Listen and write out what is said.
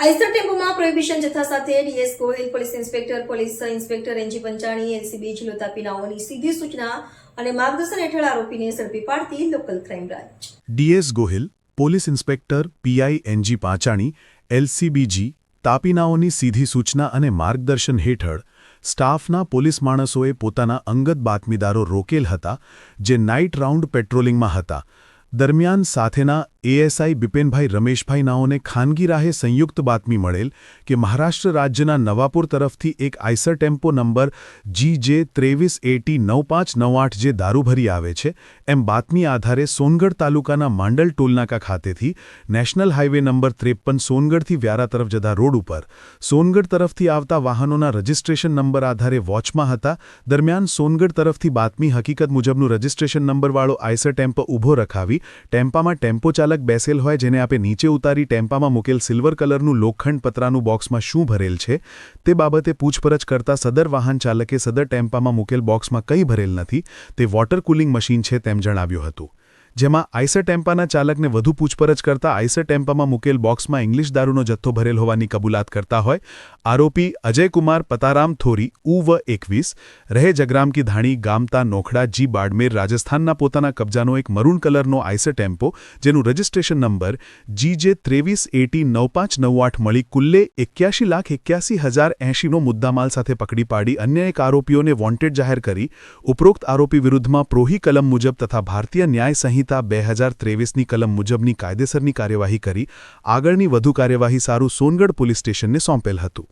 Eicher ટેમ્પોમાં prohibition જથ્થા સાથે DS Gohil, police inspector NG Panchani, LCB જિલ્લો તાપીનાઓની સીધી સૂચના અને માર્ગદર્શન હેઠળ આરોપીને ઝડપી પાડતી local crime branch. DS Gohil, police inspector PI NG Panchani, એલસીબીજી તાપીનાઓની સીધી સૂચના અને માર્ગદર્શન હેઠળ સ્ટાફના પોલીસ માણસોએ પોતાના અંગત બાતમીદારો રોકેલ હતા, જે નાઇટ રાઉન્ડ પેટ્રોલિંગમાં હતા। દરમિયાન સાથેના એએસઆઈ બિપિનભાઈ રમેશભાઈ નાઓને ખાનગી રાહે સંયુક્ત બાતમી મળેલ કે મહારાષ્ટ્ર રાજ્યના નવાપુર તરફથી એક આઈસર ટેમ્પો નંબર GJ 23809598 જે દારૂ ભરી આવે છે એમ બાતમી આધારે સોનગઢ તાલુકાના માંડલ ટોલનાકા ખાતેથી નેશનલ હાઇવે નંબર 53 સોનગઢથી વ્યારા તરફ જતા રોડ ઉપર સોનગઢ તરફથી આવતા વાહનોના રજિસ્ટ્રેશન નંબર આધારે વોચમાં હતા। દરમિયાન સોનગઢ તરફથી બાતમી હકીકત મુજબનું રજિસ્ટ્રેશન નંબરવાળો આઈસર ટેમ્પો ઊભો રખાવી ટેમ્પામાં ટેમ્પો ચાલક બેસેલ હોય, જેને આપે નીચે ઉતારી ટેમ્પામાં મૂકેલ સિલ્વર કલરનું લોખંડ પતરાનું બોક્સમાં શું ભરેલ છે તે બાબતે પૂછપરછ કરતા સદર વાહન ચાલકે સદર ટેમ્પામાં મૂકેલ બોક્સમાં કંઈ ભરેલ નથી, તે વોટર કુલિંગ મશીન છે તેમ જણાવ્યું હતું। જેમાં આઈસર ટેમ્પાના ચાલકને વધુ પૂછપરછ કરતા આઈસર ટેમ્પામાં મૂકેલ બોક્સમાં ઇંગ્લિશ દારૂનો જથ્થો ભરેલ હોવાની કબૂલાત કરતા હોય આરોપી અજયકુમાર પતારામ થોરી ઉવ 21 રહે જગરામ કી ધાણી ગામતા નોખડા જી બાડમેર રાજસ્થાનના પોતાના કબજાનો એક મરૂન કલરનો આઈસર ટેમ્પો જેનું રજિસ્ટ્રેશન નંબર GJ 23809598 મળી કુલ્લે 81,81,080નો મુદ્દામાલ સાથે પકડી પાડી અન્ય એક આરોપીઓને વોન્ટેડ જાહેર કરી ઉપરોક્ત આરોપી વિરુદ્ધમાં પ્રોહી કલમ મુજબ તથા ભારતીય ન્યાય સંહિતા 2023ની કલમ મુજબની કાયદેસરની કાર્યવાહી કરી આગળની વધુ કાર્યવાહી સારું સોનગઢ પોલીસ સ્ટેશનને સોંપેલ હતું।